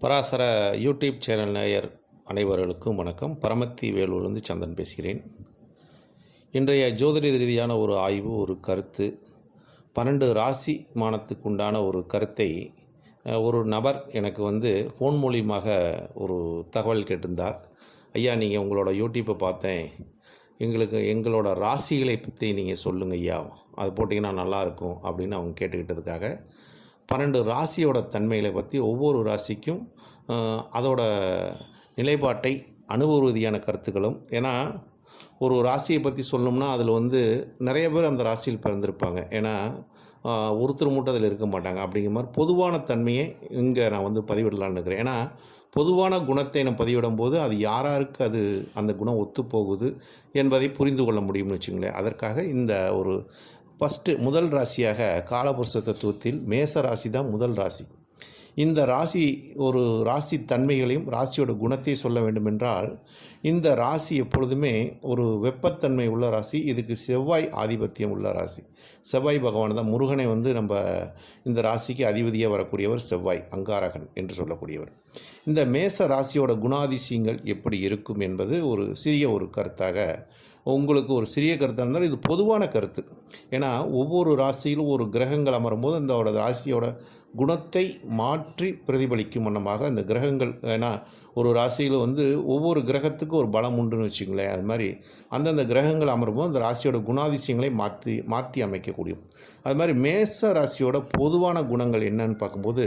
Parasara YouTube channel நேயர் அனைவர்களுக்கும் வணக்கம். பரமத்தி வேலூர்லேருந்து சந்தன் பேசுகிறேன். இன்றைய ஜோதிட ரீதியான ஒரு ஆய்வு, ஒரு கருத்து, 12 ராசி மானத்துக்கு உண்டான ஒரு கருத்தை ஒரு நபர் எனக்கு ஃபோன் மூலியமாக ஒரு தகவல் கேட்டிருந்தார். ஐயா, நீங்கள் உங்களோட யூடியூப்பை பார்த்தேன், எங்களோட ராசிகளை பற்றி நீங்கள் சொல்லுங்கள் ஐயா, அது போட்டிங்கன்னா நல்லாயிருக்கும் அப்படின்னு அவங்க கேட்டுக்கிட்டதுக்காக 12 ராசியோட தன்மைகளை பற்றி ஒவ்வொரு ராசிக்கும் அதோட நிலைப்பாட்டை, அனுபவ ரீதியான கருத்துக்களும். ஏன்னா ஒரு ராசியை பற்றி சொல்லணும்னா அதில் நிறைய பேர் அந்த ராசியில் பிறந்திருப்பாங்க. ஏன்னா ஒருத்தர் மட்டும் அதில் இருக்க மாட்டாங்க. அப்படிங்கிற மாதிரி பொதுவான தன்மையை இங்கே நான் பதிவிடலான்னு இருக்கிறேன். ஏன்னா பொதுவான குணத்தை நான் பதிவிடும் போது அது யாராருக்கு அது அந்த குணம் ஒத்துப்போகுது என்பதை புரிந்து கொள்ள முடியும்னு வச்சுங்களேன். அதற்காக இந்த ஒரு முதல் ராசியாக காலபுருஷ தத்துவத்தில் மேச ராசி தான் முதல் ராசி. இந்த ராசி ஒரு ராசி தன்மைகளையும் ராசியோட குணத்தை சொல்ல வேண்டுமென்றால், இந்த ராசி எப்பொழுதுமே ஒரு வெப்பத்தன்மை உள்ள ராசி. இதுக்கு செவ்வாய் ஆதிபத்தியம் உள்ள ராசி. செவ்வாய் பகவான் தான் முருகனை நம்ம இந்த ராசிக்கு அதிபதியாக வரக்கூடியவர் செவ்வாய், அங்காரகன் என்று சொல்லக்கூடியவர். இந்த மேச ராசியோட குணாதிசயங்கள் எப்படி இருக்கும் என்பது ஒரு சிறிய ஒரு கருத்தாக, உங்களுக்கு ஒரு சிறிய கருத்தாக இருந்தாலும் இது பொதுவான கருத்து. ஏன்னா ஒவ்வொரு ராசியிலும் ஒரு கிரகங்கள் அமரும்போது அந்த ராசியோட குணத்தை மாற்றி பிரதிபலிக்கும் வண்ணமாக அந்த கிரகங்கள், ஏன்னா ஒரு ராசியில் ஒவ்வொரு கிரகத்துக்கும் ஒரு பலம் உண்டுன்னு வச்சுங்களேன். அது மாதிரி அந்தந்த கிரகங்கள் அமரும்போது அந்த ராசியோட குணாதிசயங்களை மாற்றி அமைக்கக்கூடியும். அது மாதிரி மேச ராசியோட பொதுவான குணங்கள் என்னன்னு பார்க்கும்போது,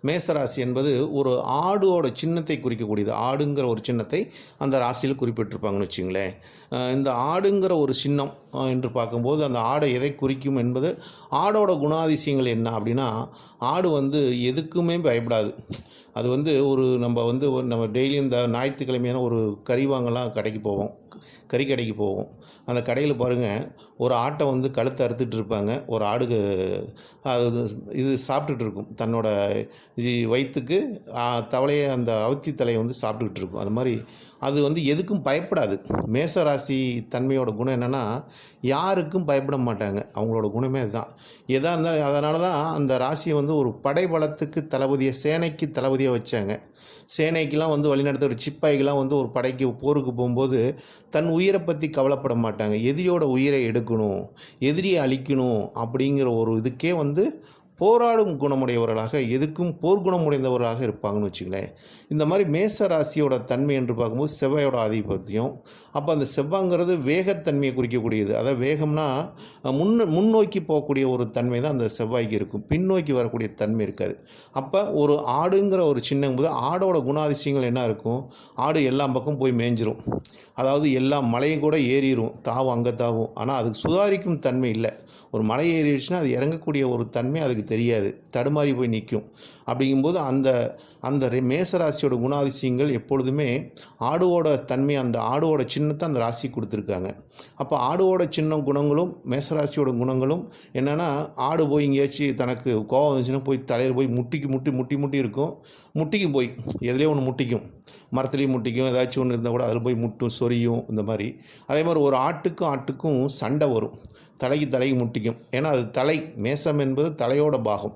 மேசராசி என்பது ஒரு ஆடோட சின்னத்தை குறிக்கக்கூடியது. ஆடுங்கிற ஒரு சின்னத்தை அந்த ராசியில் குறிப்பிட்டிருப்பாங்கன்னு வச்சுங்களேன். இந்த ஆடுங்கிற ஒரு சின்னம் என்று பார்க்கும்போது அந்த ஆடை எதை குறிக்கும் என்பது, ஆடோட குணாதிசயங்கள் என்ன அப்படின்னா, ஆடு எதுக்குமே பயப்படாது. அது ஒரு நம்ம டெய்லி இந்த ஞாயிற்றுக்கிழமையான ஒரு கறி வாங்கலாம் கடைக்கு போவோம், கறி கடைக்கு போவோம். அந்த கடையில் பாருங்கள், ஒரு ஆட்டை கழுத்தை அறுத்துட்டு இருப்பாங்க. ஒரு ஆடுக்கு அது இது சாப்பிட்டுட்டு இருக்கும். தன்னோட வயிற்றுக்கு தவளையை, அந்த அவுத்தி தலையை சாப்பிட்டுக்கிட்டு இருக்கும். அது மாதிரி அது எதுக்கும் பயப்படாது. மேசராசி தன்மையோட குணம் என்னென்னா, யாருக்கும் பயப்பட மாட்டாங்க. அவங்களோட குணமே அதுதான். எதாக இருந்தாலும் அதனால தான் அந்த ராசியை ஒரு படைபலத்துக்கு தளபதியை, சேனைக்கு தளபதியாக வச்சாங்க. சேனைக்கெலாம் வழிநடத்த ஒரு சிப்பாய்க்கெலாம் ஒரு படைக்கு போருக்கு போகும்போது தன் உயிரை பற்றி கவலைப்பட மாட்டாங்க. எதிரியோட உயிரை எடுக்கணும், எதிரியை அழிக்கணும் அப்படிங்கிற ஒரு இதுக்கே போராடும் குணமுடையவர்களாக, எதுக்கும் போர்க்குணம் உடைந்தவர்களாக இருப்பாங்கன்னு வச்சுங்களேன். இந்த மாதிரி மேச ராசியோட தன்மை என்று பார்க்கும்போது செவ்வாயோட ஆதிபத்தியம். அப்போ அந்த செவ்வாங்கிறது வேகத்தன்மையை குறிக்கக்கூடியது. அதாவது வேகம்னா முன்னோக்கி போகக்கூடிய ஒரு தன்மை தான் அந்த செவ்வாய்க்கு இருக்கும். பின்னோக்கி வரக்கூடிய தன்மை இருக்காது. அப்போ ஒரு ஆடுங்கிற ஒரு சின்னம் போது ஆடோட குணாதிசயங்கள் என்ன இருக்கும்? ஆடு எல்லா பக்கம் போய் மேய்ஞ்சிரும். அதாவது எல்லா மலையும் கூட ஏறிடும், தாவும், அங்கே தாவும். ஆனால் அதுக்கு சுதாரிக்கும் தன்மை இல்லை. ஒரு மலை ஏறிடுச்சுன்னா அது இறங்கக்கூடிய ஒரு தன்மை அதுக்கு தெரியாது, தடுமாறி போய் நிற்கும். அப்படிங்கும்போது அந்த அந்த மேசராசியோட குணாதிசயங்கள் எப்பொழுதுமே ஆடுவோட தன்மை, அந்த ஆடுவோட சின்னத்தை அந்த ராசி கொடுத்துருக்காங்க. அப்போ ஆடுவோட சின்னம் குணங்களும் மேசராசியோட குணங்களும் என்னென்னா, ஆடு போய் எங்கேயாச்சும் தனக்கு கோவம் வந்துச்சுன்னா போய் தலையில் போய் முட்டி இருக்கும். முட்டிக்கும், போய் எதுலேயும் ஒன்று முட்டிக்கும், மரத்துலேயும் முட்டிக்கும், ஏதாச்சும் ஒன்று இருந்தால் கூட அதில் போய் முட்டும், சொரியும். இந்த மாதிரி அதே மாதிரி ஒரு ஆட்டுக்கும் சண்டை வரும், தலைக்கு முட்டிக்கும். ஏன்னா அது தலை, மேசம் என்பது தலையோட பாகம்.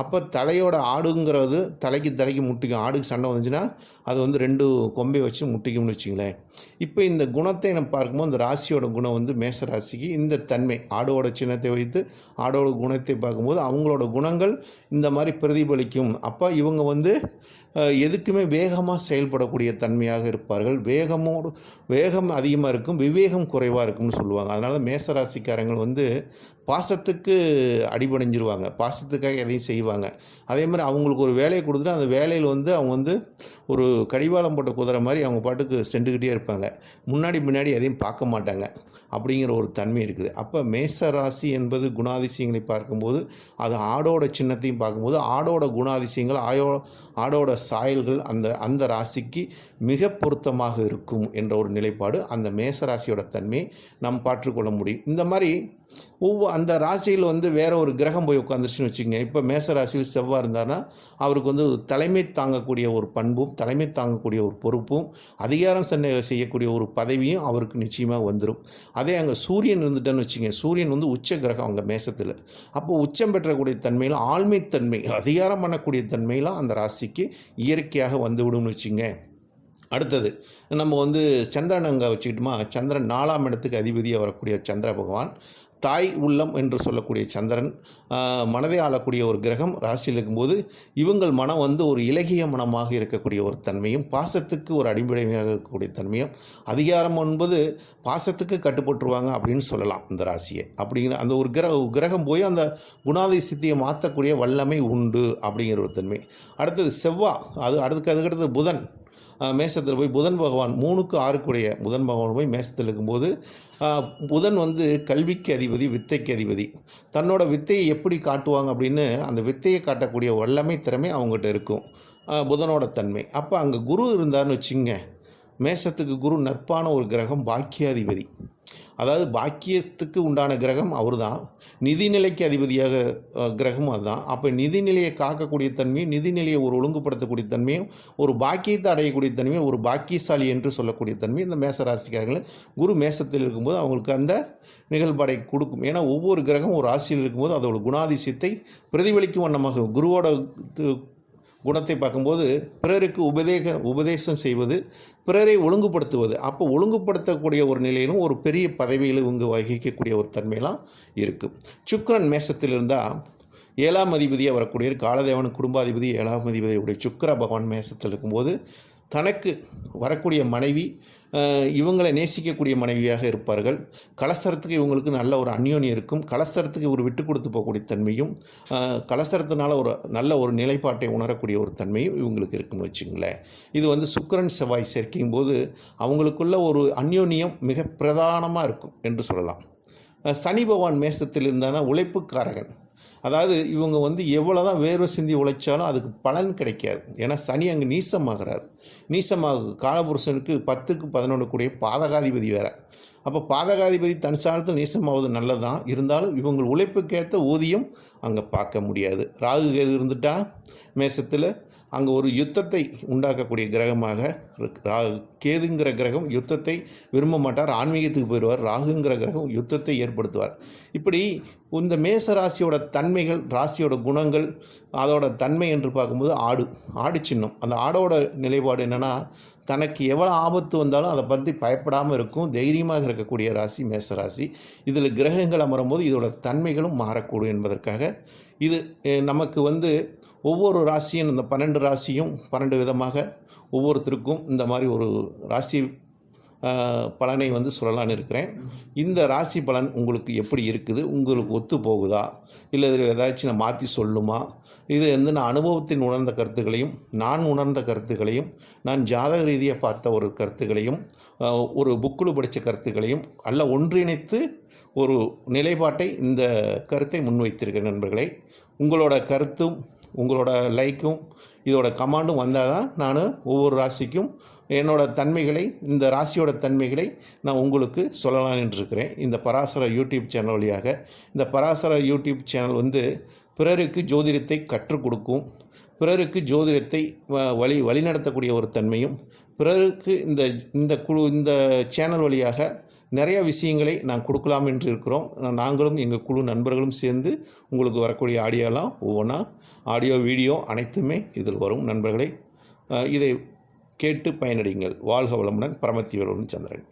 அப்போ தலையோட ஆடுங்கிறது தலைக்கு முட்டிக்கும். ஆடுக்கு சண்டை வந்துச்சுன்னா அது 2 கொம்பை வச்சு முட்டிக்கும்னு வச்சுங்களேன். இப்போ இந்த குணத்தை நம்ம பார்க்கும்போது இந்த ராசியோட குணம் மேச ராசிக்கு இந்த தன்மை, ஆடோட சின்னத்தை வைத்து ஆடோட குணத்தை பார்க்கும்போது அவங்களோட குணங்கள் இந்த மாதிரி பிரதிபலிக்கும். அப்போ இவங்க எதுக்குமே வேகமாக செயல்படக்கூடிய தன்மையாக இருப்பார்கள். வேகம் அதிகமாக இருக்கும், விவேகம் குறைவாக இருக்கும்னு சொல்லுவாங்க. அதனால தான் மேசராசிக்காரங்கள் பாசத்துக்கு அடிபணிஞ்சிருவாங்க, பாசத்துக்காக எதையும் செய்வாங்க. அதே மாதிரி அவங்களுக்கு ஒரு வேலையை கொடுத்துட்டு அந்த வேலையில் அவங்க ஒரு கடிவாளம் போட்ட குதிரை மாதிரி அவங்க பாட்டுக்கு சென்றுக்கிட்டே இருப்பாங்க. முன்னாடி எதையும் பார்க்க மாட்டாங்க. அப்படிங்கிற ஒரு தன்மை இருக்குது. அப்போ மேச ராசி என்பது குணாதிசயங்களை பார்க்கும்போது அது ஆடோட சின்னத்தையும் பார்க்கும்போது ஆடோட குணாதிசயங்கள், ஆடோட சாயல்கள் அந்த ராசிக்கு மிக பொருத்தமாக இருக்கும் என்ற ஒரு நிலைப்பாடு அந்த மேச ராசியோட தன்மையை நாம் பாற்றுக்கொள்ள முடியும். இந்த மாதிரி அந்த ராசியில் வந்து வேற ஒரு கிரகம் போய் உட்காந்துருச்சுன்னு வச்சுக்கோங்க. இப்போ மேச ராசியில் செவ்வாய் இருந்தார்னா அவருக்கு வந்து தலைமை தாங்கக்கூடிய ஒரு பண்பும், தலைமை தாங்கக்கூடிய ஒரு பொறுப்பும், அதிகாரம் செய்யக்கூடிய ஒரு பதவியும் அவருக்கு நிச்சயமாக வந்துடும். அதே அங்கே சூரியன் இருந்துட்டேன்னு வச்சுக்கோங்க, சூரியன் வந்து உச்ச கிரகம் அங்கே மேசத்தில். அப்போ உச்சம் பெற்றக்கூடிய தன்மையில் ஆழ்மைத்தன்மை, அதிகாரம் பண்ணக்கூடிய தன்மையெலாம் அந்த ராசிக்கு இயற்கையாக வந்துவிடும்னு வச்சுங்க. அடுத்தது நம்ம வந்து சந்திரன் அங்கே வச்சுக்கிட்டோமா, சந்திரன் 4ஆம் இடத்துக்கு அதிபதியாக வரக்கூடிய சந்திர பகவான், தாய் உள்ளம் என்று சொல்லக்கூடிய சந்திரன், மனதை ஆளக்கூடிய ஒரு கிரகம் ராசியில் இருக்கும்போது இவங்கள் மனம் வந்து ஒரு இலகிய மனமாக இருக்கக்கூடிய ஒரு தன்மையும், பாசத்துக்கு ஒரு அடிப்படையாக இருக்கக்கூடிய தன்மையும், அதிகாரம் என்பது பாசத்துக்கு கட்டுப்பட்டுருவாங்க அப்படின்னு சொல்லலாம் இந்த ராசியை. அப்படிங்கிற அந்த ஒரு கிரகம் போய் அந்த குணாதிசயத்தை மாற்றக்கூடிய வல்லமை உண்டு அப்படிங்கிற ஒரு தன்மை. அடுத்தது செவ்வாய், அதுக்கடுத்தது புதன் மேசத்தில் போய் புதன் பகவான் 3க்கு 6க்குடைய புதன் பகவான் போய் மேசத்தில் இருக்கும்போது புதன் வந்து கல்விக்கு அதிபதி, வித்தைக்கு அதிபதி. தன்னோட வித்தையை எப்படி காட்டுவாங்க அப்படின்னு அந்த வித்தையை காட்டக்கூடிய வல்லமை திறமை அவங்ககிட்ட இருக்கும், புதனோட தன்மை. அப்போ அங்கே குரு இருந்தார்னு வச்சுங்க, மேசத்துக்கு குரு நட்பான ஒரு கிரகம், பாக்கியாதிபதி. அதாவது பாக்கியத்துக்கு உண்டான கிரகம் அவர் தான், நிதிநிலைக்கு அதிபதியாக கிரகமும் அதுதான். அப்போ நிதிநிலையை காக்கக்கூடிய தன்மையும், நிதிநிலையை ஒரு ஒழுங்குபடுத்தக்கூடிய தன்மையும், ஒரு பாக்கியத்தை அடையக்கூடிய தன்மையும், ஒரு பாக்கியசாலி என்று சொல்லக்கூடிய தன்மையும் இந்த மேசராசிக்காரர்கள் குரு மேசத்தில் இருக்கும்போது அவங்களுக்கு அந்த நிகழ்பாடை கொடுக்கும். ஏன்னா ஒவ்வொரு கிரகம் ஒரு ராசியில் இருக்கும்போது அதோட குணாதிசயத்தை பிரதிபலிக்கும் வண்ணமாக குருவோட குணத்தை பார்க்கும்போது பிறருக்கு உபதேசம் செய்வது, பிறரை ஒழுங்குபடுத்துவது. அப்போ ஒழுங்குபடுத்தக்கூடிய ஒரு நிலையிலும் ஒரு பெரிய பதவியில் இவங்க வகிக்கக்கூடிய ஒரு தன்மையெல்லாம் இருக்குது. சுக்கிரன் மேசத்தில் இருந்தால் 7ஆம் அதிபதியாக வரக்கூடிய காலதேவன் குடும்பாதிபதி 7ஆம் அதிபதியுடைய சுக்கிர பகவான் மேசத்தில் இருக்கும்போது தனக்கு வரக்கூடிய மனைவி இவங்களை நேசிக்கக்கூடிய மனைவியாக இருப்பார்கள். கலசரத்துக்கு இவங்களுக்கு நல்ல ஒரு அந்யோன்யம் இருக்கும். கலசரத்துக்கு ஒரு விட்டு கொடுத்து போகக்கூடிய தன்மையும், கலசரத்தினால ஒரு நல்ல ஒரு நிலைப்பாட்டை உணரக்கூடிய ஒரு தன்மையும் இவங்களுக்கு இருக்குன்னு வச்சுங்களேன். இது வந்து சுக்கிரன் செவ்வாய் சேர்க்கும் போது அவங்களுக்குள்ள ஒரு அந்யோன்யம் மிக பிரதானமாக இருக்கும் என்று சொல்லலாம். சனி பகவான் மேசத்தில் இருந்தானா உழைப்புக்காரகன். அதாவது இவங்க வந்து எவ்வளோ தான் வேர்வை சிந்தி உழைச்சாலும் அதுக்கு பலன் கிடைக்காது. ஏன்னா சனி அங்கே நீசமாகிறார். காலபுருஷனுக்கு 10க்கு 11 கூடிய பாதகாதிபதி வேறு. அப்போ பாதகாதிபதி தன் சாணத்தில் நீசமாவது நல்லது தான், இருந்தாலும் இவங்க உழைப்புக்கேற்ற ஊதியம் அங்கே பார்க்க முடியாது. ராகு கேது இருந்துட்டால் மேசத்தில் அங்கே ஒரு யுத்தத்தை உண்டாக்கக்கூடிய கிரகமாக கேதுங்கிற கிரகம் யுத்தத்தை விரும்ப மாட்டார், ஆன்மீகத்துக்கு போயிடுவார். ராகுங்கிற கிரகம் யுத்தத்தை ஏற்படுத்துவார். இப்படி இந்த மேச ராசியோட தன்மைகள், ராசியோட குணங்கள், அதோட தன்மை என்று பார்க்கும்போது ஆடு சின்னம். அந்த ஆடோட நிலைப்பாடு என்னென்னா, தனக்கு எவ்வளோ ஆபத்து வந்தாலும் அதை பற்றி பயப்படாமல் இருக்கும், தைரியமாக இருக்கக்கூடிய ராசி மேச ராசி. இதில் கிரகங்கள் அமரும்போது இதோட தன்மைகளும் மாறக்கூடும் என்பதற்காக இது நமக்கு வந்து ஒவ்வொரு ராசியும், இந்த 12 ராசியும் 12 விதமாக ஒவ்வொருத்தருக்கும் இந்த மாதிரி ஒரு ராசி பலனை வந்து சொல்லலான்னு இருக்கிறேன். இந்த ராசி பலன் உங்களுக்கு எப்படி இருக்குது, உங்களுக்கு ஒத்து போகுதா, இல்லை இதில் ஏதாச்சும் நான் மாற்றி சொல்லுமா, இது வந்து நான் அனுபவத்தின் உணர்ந்த கருத்துக்களையும், நான் உணர்ந்த கருத்துக்களையும், நான் ஜாதக ரீதியாக பார்த்த ஒரு கருத்துக்களையும், ஒரு புக்கில் படித்த கருத்துக்களையும் அல்ல ஒன்றிணைத்து ஒரு நிலைப்பாட்டை இந்த கருத்தை முன்வைத்திருக்கிறேன் நண்பர்களே. உங்களோட கருத்தும் உங்களோட லைக்கும் இதோட கமாண்டும் வந்தால் தான் நான் ஒவ்வொரு ராசிக்கும் என்னோடய தன்மைகளை, இந்த ராசியோட தன்மைகளை நான் உங்களுக்கு சொல்லலான்னு இருக்கிறேன். இந்த பராசர யூடியூப் சேனல் வழியாக. இந்த பராசர யூடியூப் சேனல் வந்து பிறருக்கு ஜோதிடத்தை கற்றுக் கொடுக்கும், பிறருக்கு ஜோதிடத்தை வழிநடத்தக்கூடிய ஒரு தன்மையும், பிறருக்கு இந்த சேனல் வழியாக நிறைய விஷயங்களை நான் கொடுக்கலாம் என்று இருக்கிறோம். நாங்களும் எங்கள் குழு நண்பர்களும் சேர்ந்து உங்களுக்கு வரக்கூடிய ஆடியோலாம் ஒவ்வொன்றா ஆடியோ வீடியோ அனைத்துமே இதில் வரும். நண்பர்களே, இதை கேட்டு பயனடைங்கள். வாழ்க வளமுடன். பரமத்தி வேலூர் சந்திரன்.